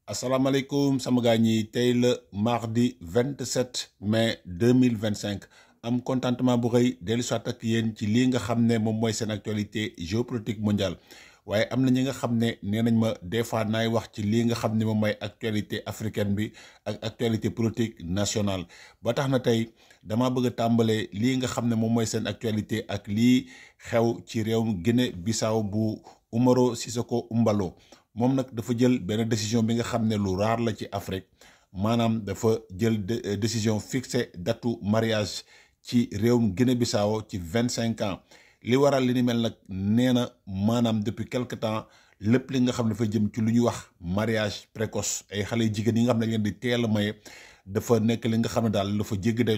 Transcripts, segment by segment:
asalaamaaleykum sama gaa ñi tey la mardi 27 mai 2025 am contentement bu xëy dellu soit ak yéen ci lii nga xam ne moom mooy seen actualité géopolitique mondiale waaye am na ñi nga xam ne nee nañ ma des fois naay wax ci lii nga xam ne moom mooy actualité africaine bi ak actualité politique nationale ba tax na tey dama bëgg a tàmbalee lii nga xam ne moom mooy seen actualité ak lii xew ci réewum Guinée Bissau bu Umaro Sissoco Embalo moom nag dafa jël benn décision bi nga xam ne lu raar la ci Afrique maanaam dafa jël décision fixé datu mariage ci réewum Guinée Bissau ci 25 ans li waral li ni mel nag nee na maanaam depuis quelque temps lépp li nga xam ne dafa jëm ci lu ñuy wax mariage précoce ay xale yu jigéen yi nga xam ne leen di teel a maye dafa nekk li nga xam ne daal dafa jéggi day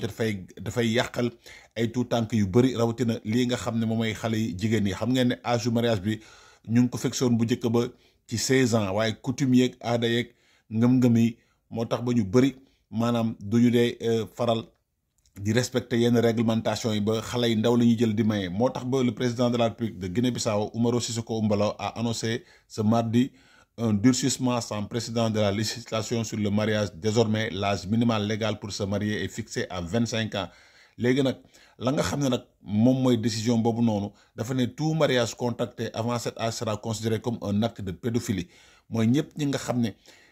dafay yàqal ay tout tànk yu bëri rawatina lii nga xam ne moom mooy xale yu jigéen yi xam ngeen ne âge du mariage bi ñu ngi ko fixé woon bu njëkk ba ci 16 ans waaye coutume yeeg aada yeeg ngëm-ngëm yi moo tax ba ñu bëri maanaam du ñu dee faral di respecter yenn réglementation yi ba xale yu ndaw la ñuy jël di maye moo tax ba le président de la République de Guinée-Bissau Umaro Sissoco Embalo a annoncé ce mardi un durcissement sans précédent de la législation sur le mariage. Désormais l'âge minimal légal pour se marier est fixé à 25 ans léegi nag la nga xam ne nag moom mooy décision boobu noonu dafa ne tout mariage contracté avant cet âge sera considéré comme un acte de pédophilie mooy ñëpp ñi nga xam ne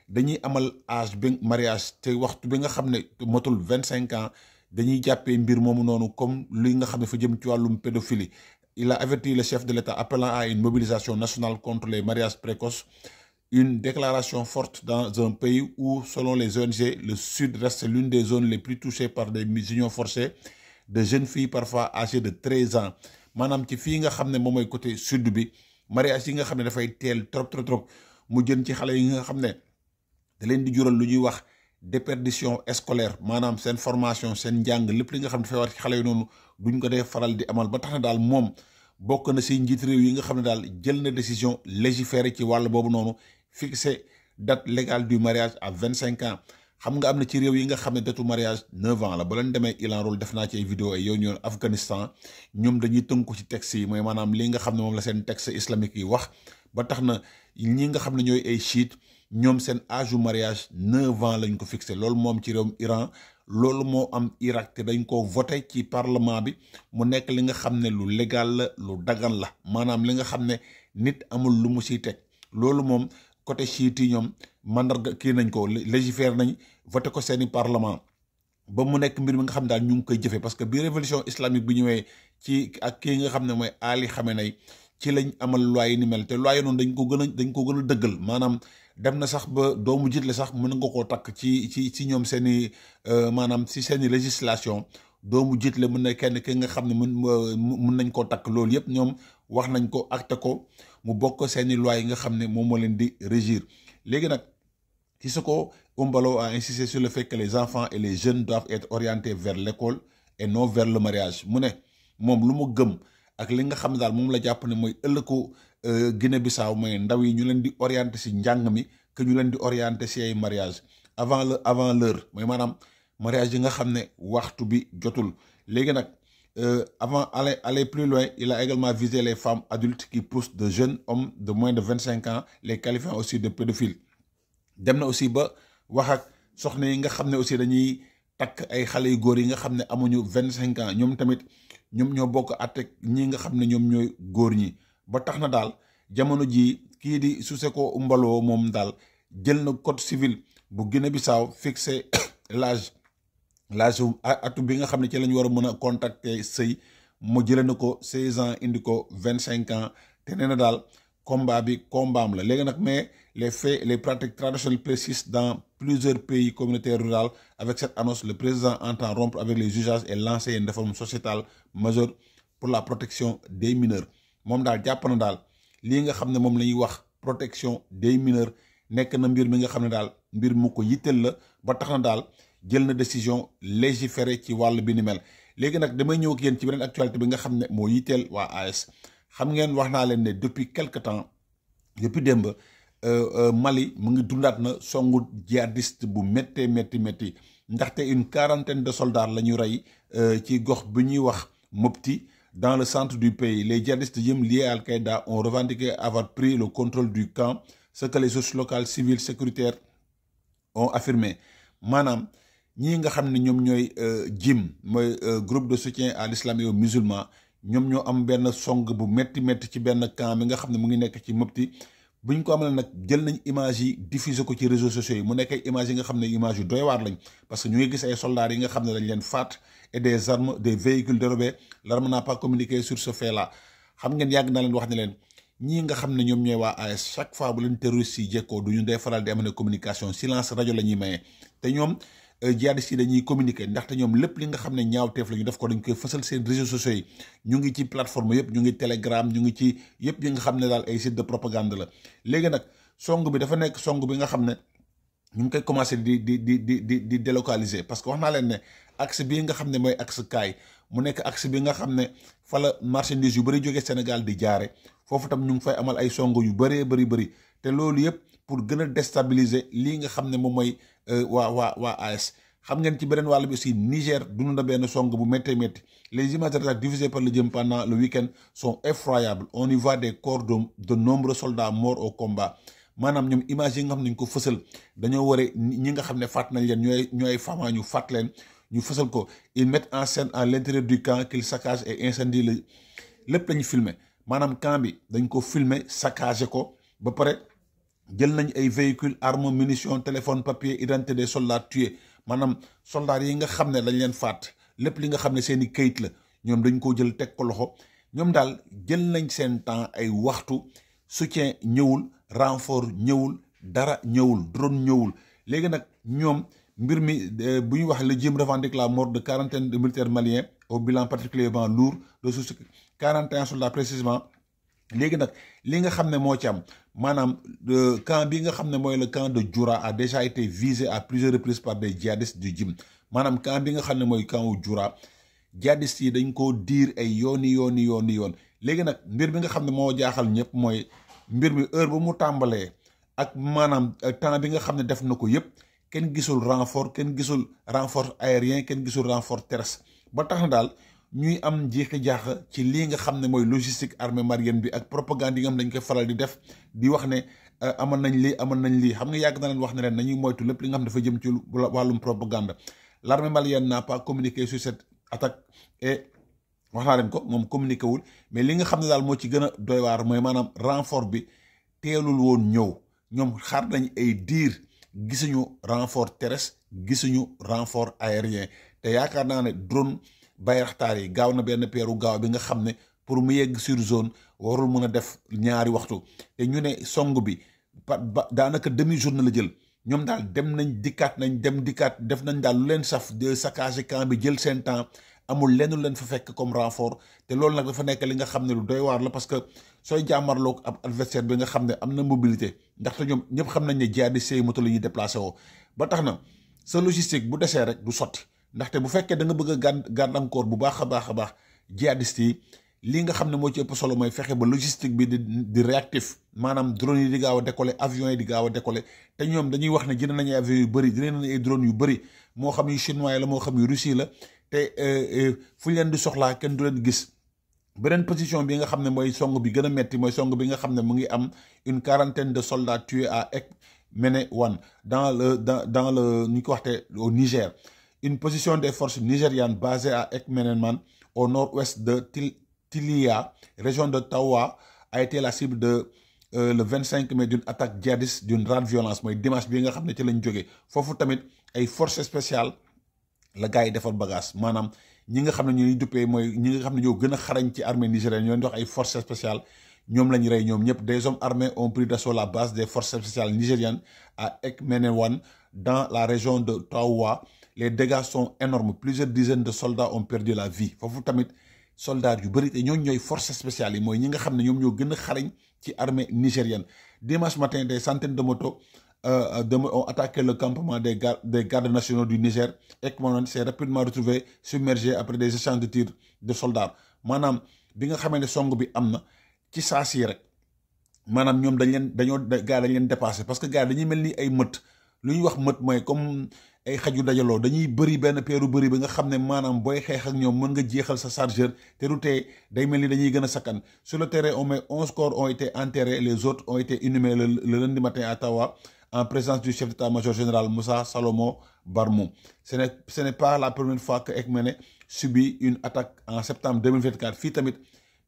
dañuy amal âge bi mariage te waxtu bi nga xam ne motul 25 ans dañuy jàppee mbir moomu noonu comme li nga xam ne fa jëm ci wàllum pédophilie. Il a averti le chef de l'État appelant à une mobilisation nationale contre les mariages précoces, une déclaration forte dans un pays où, selon les ONG, le Sud reste l'une des zones les plus touchées par des unions forcées de jeunes filles parfois âgées de 13 ans maanaam ci fii nga xam ne moom mooy côté sud bi mariage yi nga xam ne dafay teel trop mu jën ci xale yi nga xam ne da leen di jural lu ñuy wax déperdition scolaire maanaam seen formation seen njàng lépp li nga xam ne dafay war ci xale yi noonu duñ ko dee faral di amal ba tax na daal moom bokk na si njiit réew yi nga xam ne daal jël na décision légiférée ci wàll boobu noonu fixé date légale du mariage à 25 ans xam nga am na ci réew yi nga xam ne datu mariage 9 ans la ba leen demee Iran Rool def naa ci ay vidéo ay yow ñoon Afghanistan ñoom dañuy tënku ci texte yi mooy maanaam li nga xam ne moom la seen texte islamique yi wax ba tax na ñi nga xam ne ñooy ay chiite ñoom seen âge du mariage 9 ans lañ ko fixé loolu moom ci réewum Iran loolu moo am Irak te dañ ko voté ci parlement bi mu nekk li nga xam ne lu légal la lu dagan la maanaam li nga xam ne nit amul lu mu siy teg loolu moom côté chiite yi ñoom mandarga kii nañ ko légifère nañ voté ko seeni parlement ba mu nekk mbir mi nga xam daal ñu ngi koy jëfee parce que bi révolution islamique bi ñëwee ci ak kii nga xam ne mooy Ali Khamenei ci lañ amal loi yi ni mel te loi yi noonu dañ ko gën a dëggal maanaam dem na sax ba doomu jiitle sax mën nga koo takk ci ñoom seeni maanaam si seeni législation doomu jiitle mën na kenn ki nga xam ne mën nañ koo takk loolu yëpp ñoom wax nañ ko acté ko mu bokk seeni loi yi nga xam ne moom moo leen di régir léegi nag Sissoco Embalo a insisté sur le fait que les enfants et les jeunes doivent être orientés vers l'école et non vers le mariage mu ne moom lu mu gëm ak li nga xam ne daal moom la jàpp ne mooy ëllëgu Guinée-Bissau mooy ndaw yi ñu leen di orienté si njàng mi que ñu leen di orienté si ay mariage avant l'heure mooy maanaam mariage yi nga xam ne waxtu bi jotul léegi nag avant aller plus loin il a également visé les femmes adultes qui poussent de jeunes hommes de moins de 25 ans les qualifiant aussi de pédophiles dem na aussi ba wax ak soxna yi nga xam ne aussi dañuy takk ay xale yu góor yi nga xam ne amuñu 25 ans ñoom tamit ñoom ñoo bokk àtte ñi nga xam ne ñoom ñooy góor ñi ba tax na daal jamono ji kii di Sissoco Embalo moom daal jël na code civil bu Guinée-Bissau fixé l'âge atu bi nga xam ne ci lañ war a mën a contracter sëy mu jëlee na ko 16 ans indi ko 25 ans te nee na daal combat bi combaam la léegi nag mais les faits les pratiques traditionnelles persistent dans plusieurs pays communautaires ruraux. Avec cette annonce, le président entend rompre avec les usages et lancer une réforme sociétale majeure pour la protection des mineurs moom daal jàpp na daal lii nga xam ne moom la ñuy wax protection des mineurs nekk na mbir mi nga xam ne daal mbir mu ko yitteel la ba tax na daal jël na décision légiférée ci wàll bi ni mel léegi nag damay ñëw ak yéen ci beneen actualité bi nga xam ne moo yitteel waa AS xam ngeen wax naa leen ne depuis quelque temps depuis démb Mali mu ngi dundaat na songu djihadiste bu métti ndaxte une quarantaine de soldats la ñu rey ci gox bi ñuy wax Mopti dans le centre du pays. Les djihadistes liés à Al-Qaïda ont revendiqué avoir pris le contrôle du camp, ce que les sources locales civiles sécuritaires ont affirmé maanaam ñii nga xam ne ñoom ñooy JIM mooy groupe de soutien à l'islam et aux musulmans ñoom ñoo am benn song bu métti ci benn camp bi nga xam ne mu ngi nekk ci Mopti buñ ko amal nag jël nañ image yi diffuser ko ci réseaux sociaux yi mu nekk ay image yi nga xam ne image yu doy waar lañ parce que ñu ngi gis ay soldats yi nga xam ne dañ leen faat et des armes des véhicules dérobés. L'armée n'a pas communiqué sur ce fait là. xam ngeen yàgg naa leen wax ne leen ñii nga xam ne ñoom ñooy waa AS chaque fois bu leen terroristes yi jekkoo du ñu dee faral di am communication silence rajo la ñuy maye te ñoom jihadistes yi dañuy communiquer ndaxte ñoom lépp li nga xam ne ñaawteef la ñu def ko dañ koy fësal seen réseaux sociaux yi ñu ngi ci plateforme yëpp ñu ngi Telegram ñu ngi ci yëpp yi nga xam ne daal ay site de propagande la. léegi nag song bi dafa nekk song bi nga xam ne ñu ngi koy commencé di délocaliser parce que wax naa leen ne axe bii nga xam ne mooy axe kaay mu nekk axe bi nga xam ne fa la marchandise yu bëri jóge Sénégal di jaare foofu tam ñu ngi fay amal ay song yu bëree bëri te loolu yëpp pour gën a déstabiliser lii nga xam ne moom mooy waa AS. xam ngeen ci beneen wàll bi aussi Niger dund na benn song bu méttee métti les images d'attaque diffusées par le JIM pendant le week-end sont effroyables. On y voit des corps de nombreux soldats morts au combat. maanaam ñoom image yi nga xam ne ñu ko fësal dañoo waree ñi nga xam ne faat nañ leen ñooy fama ñu faat leen ñu fësal ko. Ils mettent en scène à l'intérieur du camp qu'ils saccagent et incendient lépp lañu filmer maanaam camp bi dañ ko filmer saccagé ko ba pare jël nañ ay véhicules armes munitions téléphone papier identité des soldats tués maanaam soldats yi nga xam ne dañ leen faat lépp li nga xam ne seen i kayit la ñoom dañ koo jël teg ko loxo. ñoom daal jël nañ seen temps ay waxtu soutien ñëwul renfort ñëwul dara ñëwul drone ñëwul. léegi nag ñoom mbir mi bu ñu wax le JIM revendique la mort de quarantaine de militaires maliens au bilan particulièrement lourd de 41 soldats précisément. léegi nag li nga xam ne moo ci am maanaam camp bi nga xam ne mooy le camp de Djoura a déjà été visé à plusieurs reprises par des djihadistes du JIM maanaam camp bi nga xam ne mooy camp wu Djoura djihadistes yi dañ koo diir ay yoon. léegi nag mbir bi nga xam ne moo jaaxal ñëpp mooy mbir mi heure ba mu tàmbalee ak maanaam temps bi nga xam ne def na ko yëpp kenn gisul renfort aérien kenn gisul renfort terrestre ba tax na daal ñuy am jeexi jaaxa ci lii nga xam ne mooy logistique armée malienne bi ak propagande yi nga xam dañ koy faral di def di wax ne amoon nañ lii xam nga yàgg na leen wax ne leen nañuy moytu lépp li nga xam dafa jëm ci wàllum propagande. L'armée malienne n'a pas communiqué sur cette attaque et wax naa leen ko moom communiqué wul mais li nga xam ne daal moo ci gën a doy waar mooy maanaam renfort bi teelul woon ñëw ñoom xaar nañ ay diir gisuñu renfort terrestre gisuñu renfort aérien te yaakaar naa ne drone Bayraktar yi gaaw na benn peeru gaaw bi nga xam ne pour mu yegg sur zone warul mën a def ñaari waxtu te ñu ne song bi daanaka demi journée la jël. ñoom daal dem nañ dikkaat def nañ daal lu leen saf de saccagé camp bi jël seen temps amul lenn lu leen fa fekk comme renfort te loolu nag dafa nekk li nga xam ne lu doy waar la parce que sooy jàmmarloog ab adversaire bi nga xam ne am na mobilité ndaxte ñoom ñëpp xam nañ ne jihadistes yi moto la ñuy déplacé woo ba tax na sa logistique bu desee rek du sotti ndaxte bu fekkee da nga bëgg a gàllankoor bu baax a baax jihadistes yi li nga xam ne moo ci ëpp solo mooy fexe ba logistique bi di réactif maanaam drone yi di gaaw a décoller avions yi di gaaw a décoller te ñoom dañuy wax ne jënd nañu ay avions yu bëri jënd nañu ay drones yu bëri moo xam yu chinois yi la moo xam yu Russie la te fu ñu leen di soxlaa kenn du leen gis. beneen position bi nga xam ne mooy song bi gën a metti mooy song bi nga xam ne mu ngi am une quarantaine de soldats tués à Ekmene One dans le ñu ko waxte au Niger. Une position des forces nigérianes basée à Ekmene One au nord-ouest de Tilia, région de Tawa, a été la cible de le 25 mai d'une attaque djihadiste d'une grande violence mooy dimanche bi nga xam ne ci lañ jógee foofu tamit ay forces spéciales la gars yi defal bagage maanaam ñi nga xam ne ñuy duppee mooy ñi nga xam ne ñoo gën a xarañ ci armée nigérienne ñoo di wax ay forces spéciales ñoom lañ rey ñoom ñëpp. Des hommes armés ont pris d'assaut la base des forces spéciales nigériennes à Ekmene One dans la région de Tawa. Les dégâts sont énormes, plusieurs dizaines de soldats ont perdu la vie foofu tamit soldats yu bëri te ñooñu ñooy forces spéciales yi mooy ñi nga xam ne ñoom ñoo gën a xarañ ci armée nigérienne. Dimanche matin des centaines de motos ont attaqué le campement des gardes nationaux du Niger. Ekmene s'est rapidement retrouvé submergé après des échanges de tirs de soldats maanaam bi nga xamee ne song bi am na ci saa si rek maanaam ñoom dañ leen dépassé parce que gars yi dañuy mel ni ay mët lu ñuy wax mët mooy comme ay xaj yu dajaloo dañuy bëri benn peeru bëri bi nga xam ne maanaam booy xeex ak ñoom mën nga jeexal sa chargeur te du tee day mel ni dañuy gën a sakkan. Sur le terrain, 11 corps ont été enterrés, les autres ont été inhumés le lundi matin à Tawa en présence du chef d'état-major général Moussa Salomo Barmou. Ce n'est pas la première fois que Ekmene subit une attaque en septembre 2024 fii tamit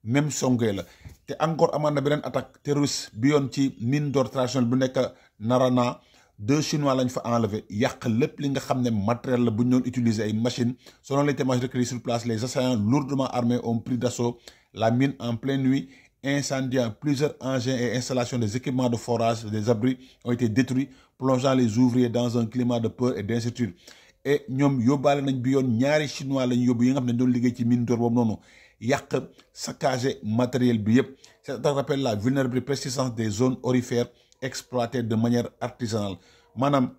même songee la te encore amaan na beneen attaque terroriste bi yoon ci mine d'or traditionnelle bu nekk Narana. 2 Chinois lañ fa enlevé yàq lépp li nga xam ne matériel la bu ñu doon utiliser ay machines. Selon les témoignages recueillis sur place, les assaillants lourdement armés ont pris d'assaut la mine en pleine nuit, incendiant plusieurs engins et installations. Des équipements de forage, des abris ont été détruits, plongeant les ouvriers dans un climat de peur et d'incertitude. Et ñoom yóbbaale nañ bi yoon ñaari Chinois lañ yóbbu yi nga xam ne doon liggéey ci mine d'or boobu noonu yàq saccagé matériel bi yëpp. Ça rappelle la vulnérabilité persistante des zones aurifères exploité de manière artisanale maanaam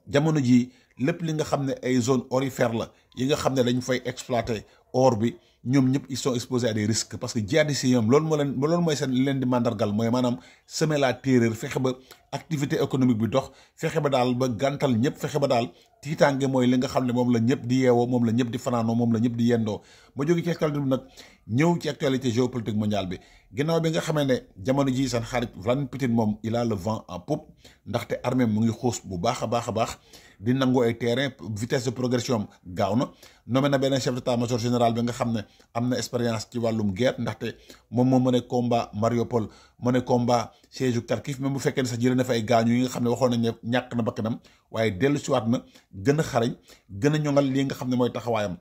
jamono ji lépp li nga xam ne ay zone aurifère la yi nga xam ne dañ fay exploiter or bi ñoom ñëpp ils sont exposés à des risques parce que jihadistes yi ñoom loolu mooy seen leen di mandargal mooy maanaam semer la terreur fexe ba activité économique bi dox fexe ba daal ba gàntal ñëpp fexe ba daal tiitaange mooy li nga xam ne moom la ñëpp di yeewoo moom la ñëpp di fanaanoo moom la ñëpp di yendoo ma jóge ci actualité bi nag ñëw ci actualité géopolitique mondiale bi ginnaaw bi nga xamee ne jamono ji seen xarit Vladimir Poutine moom il a le vent en poupe ndaxte armée mu ngi xuus bu baax a baax di nangu ay terrain vitesse de progression gaaw na nommé na benn chef d'état-major général bi nga xam ne am na expérience ci wàllum guerre ndaxte moom moo mën a combat Mariupol mën a combat siège Kharkiv même bu fekkee ne sax jëlee na fa ay gaañu yi nga xam ne waxoon nañ ne ñàkk na bakkanam waaye dellu siwaat na gën a xarañ gën a ñoŋal lii nga xam ne mooy taxawaayam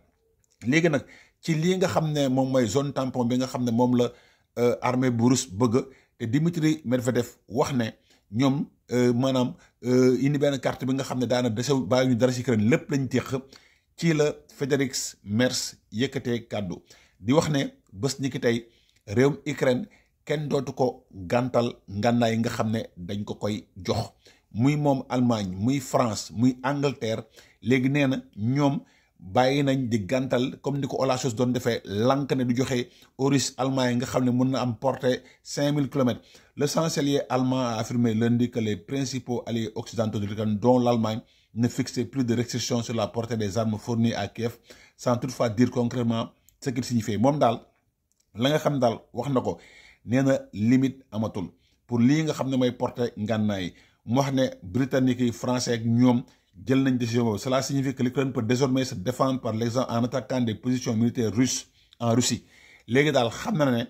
léegi nag ci lii nga xam ne moom mooy zone tampon bi nga xam ne moom la armée bu russe bëgg te Dimitri Medvedev wax ne ñoom maanaam indi benn carte bi nga xam ne daana desew bàyyi ñu dara ci Ukraine lépp lañ téq ci la Félix Merz yëkkatee kàddu di wax ne bés ni ki tey réewum Ukraine kenn dootu ko gàntal ngànnaay nga xam ne dañ ko koy jox muy moom Allemagne muy France muy Angleterre léegi nee na ñoom bàyyi nañ di gàntal comme ni ko Olaf Scholz doon defee lank ne du joxe Russes allemand yi nga xam ne mën na am portée 5000 kilomètres. Le chancelier allemand a affirmé lundi que les principaux alliés occidentaux de l'Ukraine, dont l'Allemagne, ne fixaient plus de restrictions sur la portée des armes fournies à Kiev, sans toutefois dire concrètement ce qu'il signifie. moom daal la nga xam daal wax na ko nee na limite amatul pour lii nga xam ne mooy portée ngànnaay mu wax ne britanniques yi français ak ñoom jël nañ décision boobu. Cela signifie que l'Ukraine peut désormais se défendre par l'exemple en attaquant des positions militaires russes en Russie. léegi daal xam na ne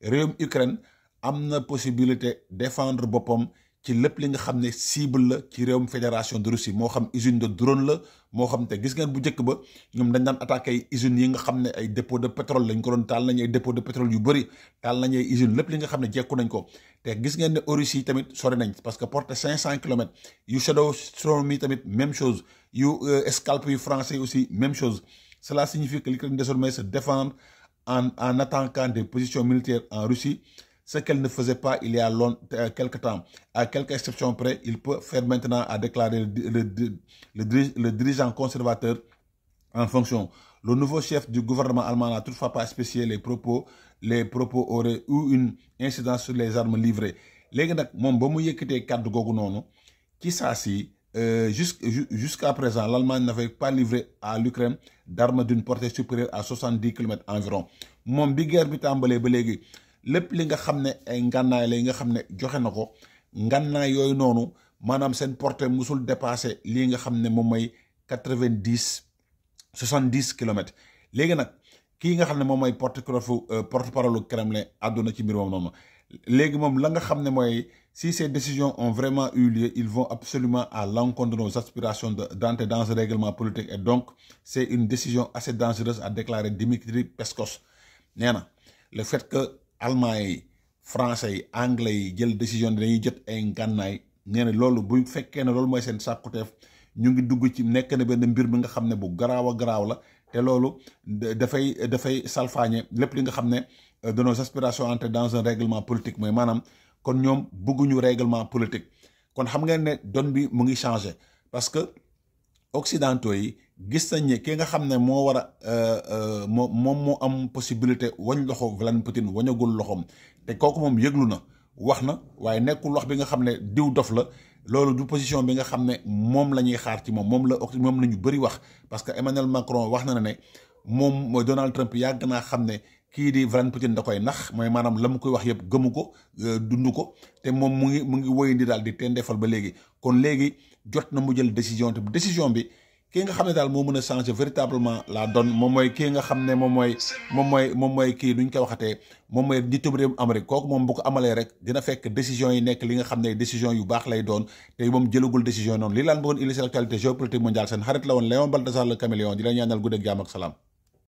réewum Ukraine am na possibilité défendre boppam ci lépp li nga xam ne cible la ci réewum fédération de Russie moo xam usine de drone la moo xam te gis ngeen bu njëkk ba ñoom dañ daan attaqué ay usines yi nga xam ne ay dépôt de pétrole lañ ko doon taal nañ ay dépôt de pétrole yu bëri taal nañ ay usines lépp li nga xam ne jekku nañ ko te gis ngeen ne Russie tamit sori nañ parce que porté 500 kilomètres yu Shadow Storm yi tamit même chose yu Scalp yu français aussi même chose. Cela signifie que l'Ukraine désormais se défendre en attaquant des positions militaires en Russie, ce qu'elle ne faisait pas il y a quelque temps. À quelques exceptions près, il peut faire maintenant, a déclaré le dirigeant conservateur en fonction. Le nouveau chef du gouvernement allemand n'a toutefois pas spécifié les propos auraient eu une incidence sur les armes livrées. léegi nag moom ba mu yëkkatee kàddu googu noonu ci saa si jusqu'à présent l'Allemagne n'avait pas livré à l'Ukraine d'armes d'une portée supérieure à 70 kilomètres environ. moom bi guerre bi tàmbalee ba léegi lépp li nga xam ne ay ngànnaay la yi nga xam ne joxe na ko ngànnaay yooyu noonu maanaam seen portée musul dépassé lii nga xam ne moom mooy 70 kilomètres. léegi nag kii nga xam ne moom mooy porte-parole Kremlin àdduna ci mbir moom noonu léegi moom la nga xam ne mooy si ces décisions ont vraiment eu lieu, ils vont absolument à l'encontre de nos aspirations d'entrer dans un règlement politique et donc c'est une décision assez dangereuse, a déclaré Dimitri Peskov. nee na le fait que allemand yi français yi anglais yi jël décision dañuy jot ay ngànnaay nee na loolu bu fekkee ne loolu mooy seen sàkkuteef ñu ngi dugg ci nekk na benn mbir bi nga xam ne bu garaaw a garaaw la te loolu dafay salfaañe lépp li nga xam ne de nos aspirations entrer dans un règlement politique mooy maanaam kon ñoom bëgguñu règlement politique. kon xam ngeen ne donne bi mu ngi changé parce que occidentaux yi gis nañ ne ki nga xam ne moo war a moom moo am possibilité wañ loxo Vladimir Poutine wañagul loxoom te kooku moom yëglu na wax na waaye nekkul wax bi nga xam ne diw dof la loolu du position bi nga xam ne moom la ñuy xaar ci moom la ñu bëri wax parce que Emmanuel Macron wax na ne moom Donald Trump yàgg naa xam ne kii di Vladimir Poutine da koy nax mooy maanaam la mu koy wax yëpp gëmu ko dund ko te moom mu ngi woyandi daal di teen defal ba léegi. kon léegi jot na mu jël décision te décision bi kii nga xam ne daal moo mën a changer véritablement la donne moom mooy kii nga xam ne moom mooy kii duñ ko waxatee moom mooy njiitu réew Amérique kooku moom bu ko amalee rek dina fekk décision yi nekk li nga xam ne décision yu baax lay doon te moom jëlagul décision noonu lii laan bëggoon illustré actualité géopolitique mondiale seen xarit la woon Léon Baltasar le Caméléon di la ñaanal guddeeg jàmm ak salaam.